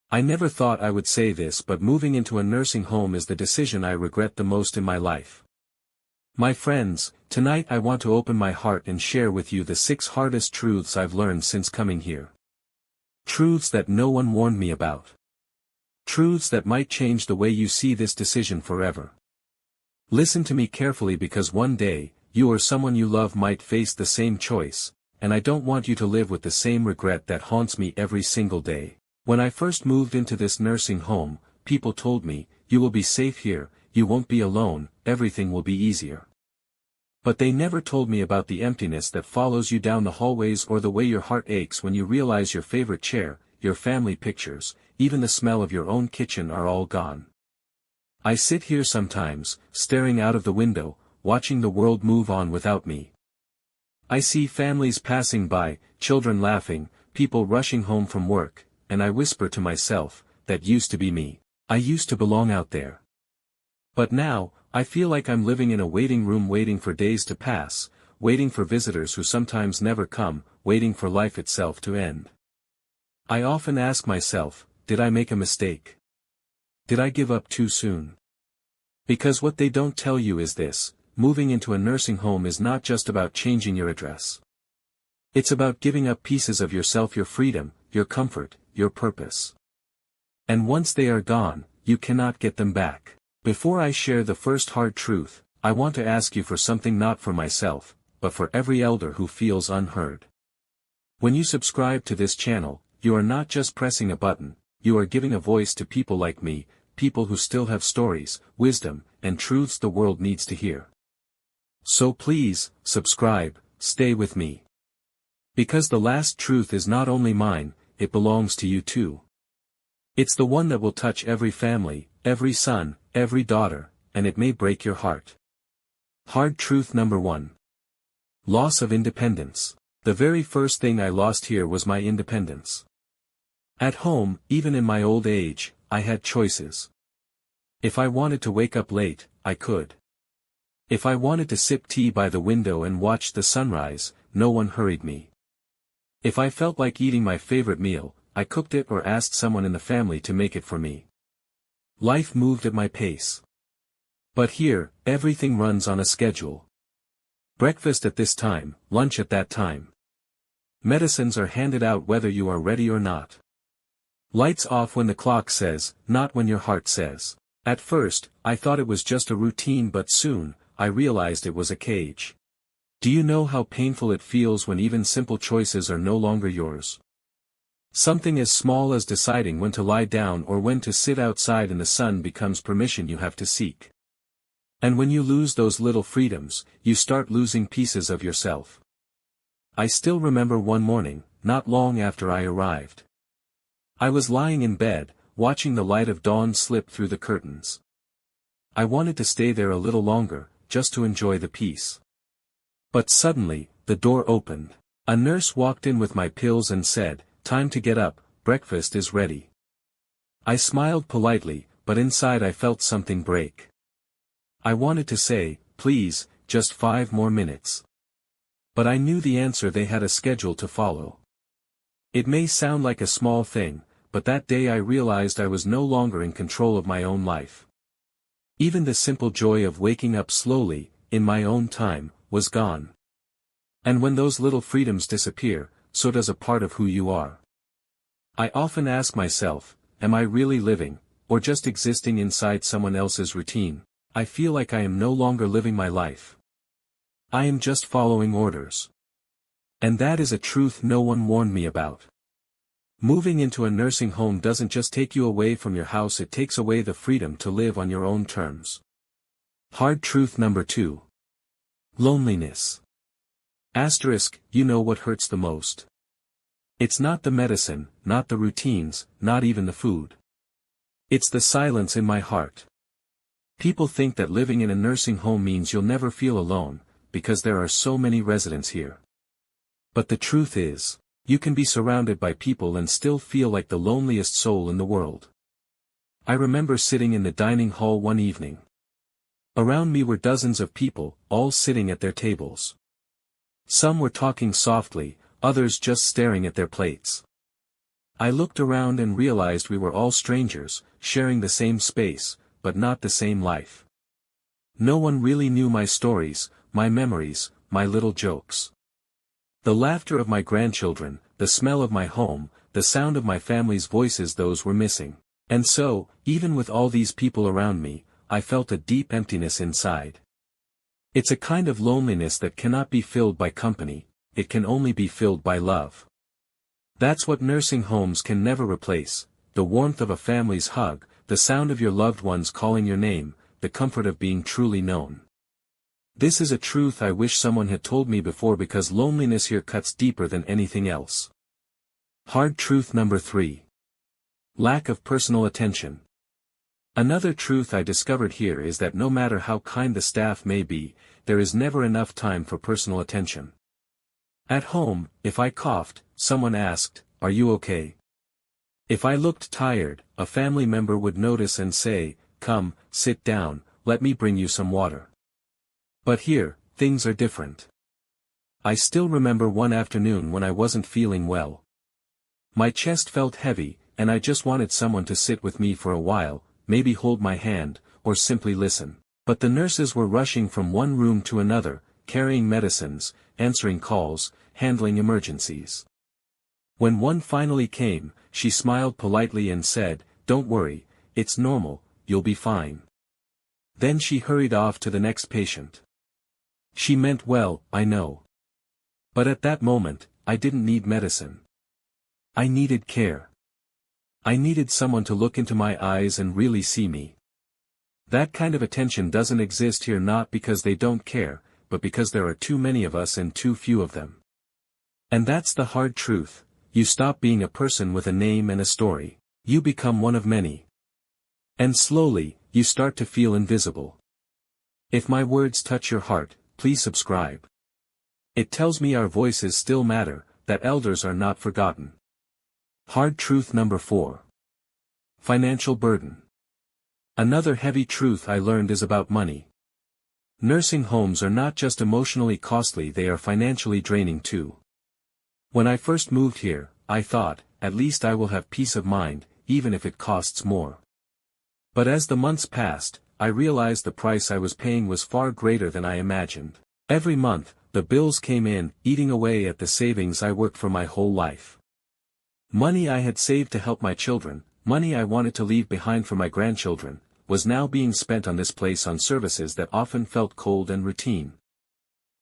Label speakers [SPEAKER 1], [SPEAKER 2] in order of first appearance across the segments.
[SPEAKER 1] I never thought I would say this, but moving into a nursing home is the decision I regret the most in my life. My friends, tonight I want to open my heart and share with you the 6 hardest truths I've learned since coming here. Truths that no one warned me about. Truths that might change the way you see this decision forever. Listen to me carefully, because one day, you or someone you love might face the same choice, and I don't want you to live with the same regret that haunts me every single day. When I first moved into this nursing home, people told me, "You will be safe here, you won't be alone, everything will be easier." But they never told me about the emptiness that follows you down the hallways, or the way your heart aches when you realize your favorite chair, your family pictures, even the smell of your own kitchen are all gone. I sit here sometimes, staring out of the window, watching the world move on without me. I see families passing by, children laughing, people rushing home from work, and I whisper to myself, that used to be me. I used to belong out there. But now, I feel like I'm living in a waiting room, waiting for days to pass, waiting for visitors who sometimes never come, waiting for life itself to end. I often ask myself, did I make a mistake? Did I give up too soon? Because what they don't tell you is this: moving into a nursing home is not just about changing your address. It's about giving up pieces of yourself, your freedom, your comfort, your purpose. And once they are gone, you cannot get them back. Before I share the first hard truth, I want to ask you for something, not for myself, but for every elder who feels unheard. When you subscribe to this channel, you are not just pressing a button, you are giving a voice to people like me, people who still have stories, wisdom, and truths the world needs to hear. So please, subscribe, stay with me. Because the last truth is not only mine, it belongs to you too. It's the one that will touch every family, every son, every daughter, and it may break your heart. Hard truth number 1. Loss of independence. The very first thing I lost here was my independence. At home, even in my old age, I had choices. If I wanted to wake up late, I could. If I wanted to sip tea by the window and watch the sunrise, no one hurried me. If I felt like eating my favorite meal, I cooked it or asked someone in the family to make it for me. Life moved at my pace. But here, everything runs on a schedule. Breakfast at this time, lunch at that time. Medicines are handed out whether you are ready or not. Lights off when the clock says, not when your heart says. At first, I thought it was just a routine, but soon, I realized it was a cage. Do you know how painful it feels when even simple choices are no longer yours? Something as small as deciding when to lie down or when to sit outside in the sun becomes permission you have to seek. And when you lose those little freedoms, you start losing pieces of yourself. I still remember one morning, not long after I arrived. I was lying in bed, watching the light of dawn slip through the curtains. I wanted to stay there a little longer, just to enjoy the peace. But suddenly, the door opened. A nurse walked in with my pills and said, "Time to get up, breakfast is ready." I smiled politely, but inside I felt something break. I wanted to say, "Please, just 5 more minutes." But I knew the answer: they had a schedule to follow. It may sound like a small thing, but that day I realized I was no longer in control of my own life. Even the simple joy of waking up slowly, in my own time, was gone. And when those little freedoms disappear, so does a part of who you are. I often ask myself, am I really living, or just existing inside someone else's routine? I feel like I am no longer living my life. I am just following orders. And that is a truth no one warned me about. Moving into a nursing home doesn't just take you away from your house, it takes away the freedom to live on your own terms. Hard truth number 2. Loneliness. Asterisk, you know what hurts the most. It's not the medicine, not the routines, not even the food. It's the silence in my heart. People think that living in a nursing home means you'll never feel alone, because there are so many residents here. But the truth is, you can be surrounded by people and still feel like the loneliest soul in the world. I remember sitting in the dining hall one evening. Around me were dozens of people, all sitting at their tables. Some were talking softly, others just staring at their plates. I looked around and realized we were all strangers, sharing the same space, but not the same life. No one really knew my stories, my memories, my little jokes. The laughter of my grandchildren, the smell of my home, the sound of my family's voices, those were missing. And so, even with all these people around me, I felt a deep emptiness inside. It's a kind of loneliness that cannot be filled by company, it can only be filled by love. That's what nursing homes can never replace: the warmth of a family's hug, the sound of your loved ones calling your name, the comfort of being truly known. This is a truth I wish someone had told me before, because loneliness here cuts deeper than anything else. Hard truth number 3. Lack of personal attention. Another truth I discovered here is that no matter how kind the staff may be, there is never enough time for personal attention. At home, if I coughed, someone asked, "Are you okay?" If I looked tired, a family member would notice and say, "Come, sit down, let me bring you some water." But here, things are different. I still remember one afternoon when I wasn't feeling well. My chest felt heavy, and I just wanted someone to sit with me for a while, maybe hold my hand, or simply listen. But the nurses were rushing from one room to another, carrying medicines, answering calls, handling emergencies. When one finally came, she smiled politely and said, "Don't worry, it's normal, you'll be fine." Then she hurried off to the next patient. She meant well, I know. But at that moment, I didn't need medicine. I needed care. I needed someone to look into my eyes and really see me. That kind of attention doesn't exist here, not because they don't care, but because there are too many of us and too few of them. And that's the hard truth: you stop being a person with a name and a story. You become one of many. And slowly, you start to feel invisible. If my words touch your heart, please subscribe. It tells me our voices still matter, that elders are not forgotten. Hard truth number 4. Financial burden. Another heavy truth I learned is about money. Nursing homes are not just emotionally costly, they are financially draining too. When I first moved here, I thought, at least I will have peace of mind, even if it costs more. But as the months passed, I realized the price I was paying was far greater than I imagined. Every month, the bills came in, eating away at the savings I worked for my whole life. Money I had saved to help my children, money I wanted to leave behind for my grandchildren, was now being spent on this place, on services that often felt cold and routine.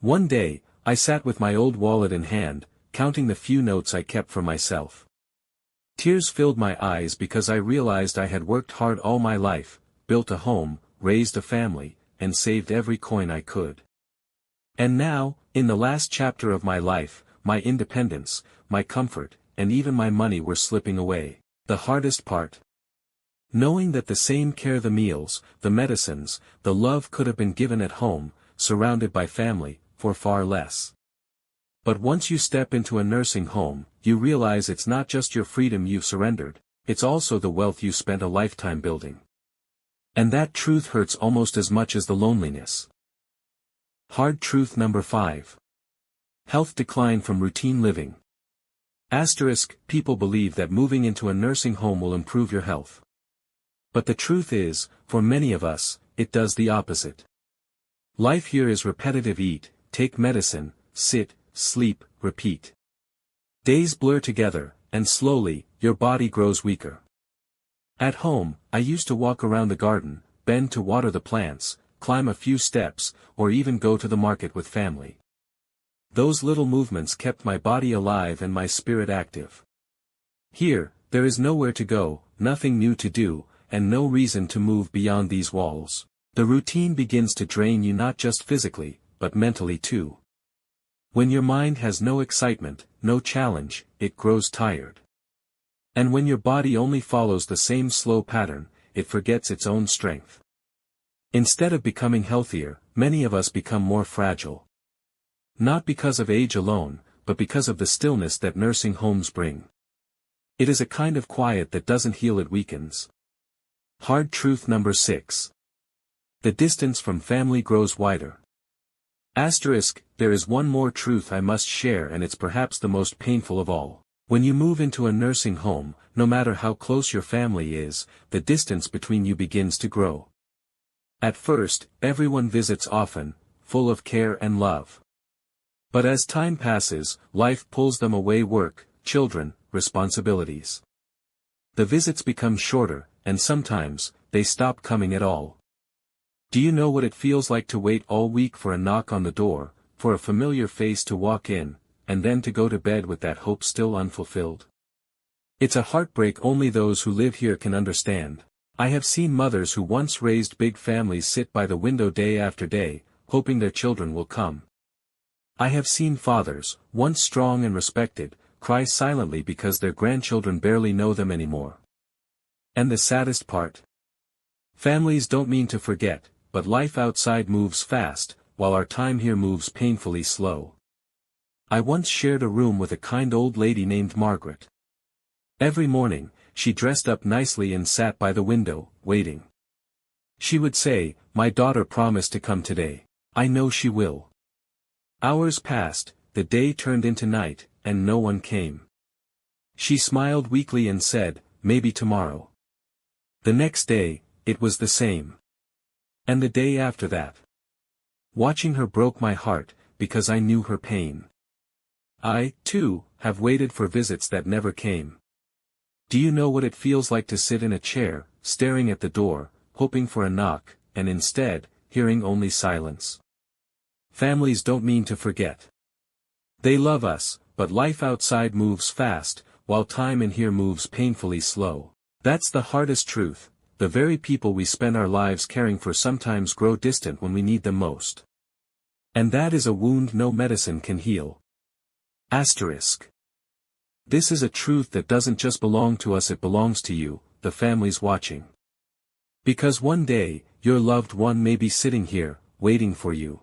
[SPEAKER 1] One day, I sat with my old wallet in hand, counting the few notes I kept for myself. Tears filled my eyes because I realized I had worked hard all my life, built a home, raised a family, and saved every coin I could. And now, in the last chapter of my life, my independence, my comfort, and even my money were slipping away. The hardest part? Knowing that the same care, the meals, the medicines, the love could have been given at home, surrounded by family, for far less. But once you step into a nursing home, you realize it's not just your freedom you've surrendered, it's also the wealth you spent a lifetime building. And that truth hurts almost as much as the loneliness. Hard truth number 5. Health decline from routine living. People believe that moving into a nursing home will improve your health. But the truth is, for many of us, it does the opposite. Life here is repetitive: eat, take medicine, sit, sleep, repeat. Days blur together, and slowly, your body grows weaker. At home, I used to walk around the garden, bend to water the plants, climb a few steps, or even go to the market with family. Those little movements kept my body alive and my spirit active. Here, there is nowhere to go, nothing new to do, and no reason to move beyond these walls. The routine begins to drain you, not just physically, but mentally too. When your mind has no excitement, no challenge, it grows tired. And when your body only follows the same slow pattern, it forgets its own strength. Instead of becoming healthier, many of us become more fragile. Not because of age alone, but because of the stillness that nursing homes bring. It is a kind of quiet that doesn't heal, it weakens. Hard truth number 6. The distance from family grows wider. There is one more truth I must share, and it's perhaps the most painful of all. When you move into a nursing home, no matter how close your family is, the distance between you begins to grow. At first, everyone visits often, full of care and love. But as time passes, life pulls them away: work, children, responsibilities. The visits become shorter, and sometimes, they stop coming at all. Do you know what it feels like to wait all week for a knock on the door, for a familiar face to walk in, and then to go to bed with that hope still unfulfilled? It's a heartbreak only those who live here can understand. I have seen mothers who once raised big families sit by the window day after day, hoping their children will come. I have seen fathers, once strong and respected, cry silently because their grandchildren barely know them anymore. And the saddest part? Families don't mean to forget, but life outside moves fast, while our time here moves painfully slow. I once shared a room with a kind old lady named Margaret. Every morning, she dressed up nicely and sat by the window, waiting. She would say, "My daughter promised to come today. I know she will." Hours passed, the day turned into night, and no one came. She smiled weakly and said, "Maybe tomorrow." The next day, it was the same. And the day after that. Watching her broke my heart, because I knew her pain. I, too, have waited for visits that never came. Do you know what it feels like to sit in a chair, staring at the door, hoping for a knock, and instead, hearing only silence? Families don't mean to forget. They love us, but life outside moves fast, while time in here moves painfully slow. That's the hardest truth. The very people we spend our lives caring for sometimes grow distant when we need them most. And that is a wound no medicine can heal. Asterisk. This is a truth that doesn't just belong to us, it belongs to you, the families watching. Because one day, your loved one may be sitting here, waiting for you.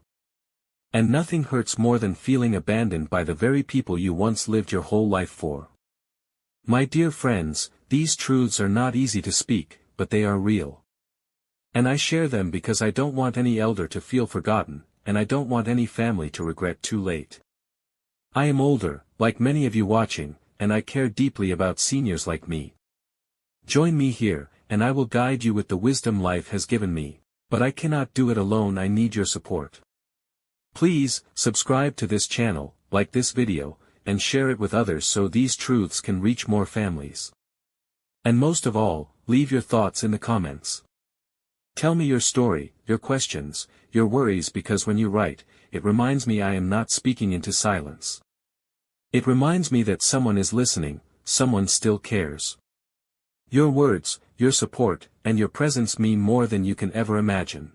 [SPEAKER 1] And nothing hurts more than feeling abandoned by the very people you once lived your whole life for. My dear friends, these truths are not easy to speak, but they are real. And I share them because I don't want any elder to feel forgotten, and I don't want any family to regret too late. I am older, like many of you watching, and I care deeply about seniors like me. Join me here, and I will guide you with the wisdom life has given me, but I cannot do it alone. I need your support. Please, subscribe to this channel, like this video, and share it with others so these truths can reach more families. And most of all, leave your thoughts in the comments. Tell me your story, your questions, your worries, because when you write, it reminds me I am not speaking into silence. It reminds me that someone is listening, someone still cares. Your words, your support, and your presence mean more than you can ever imagine.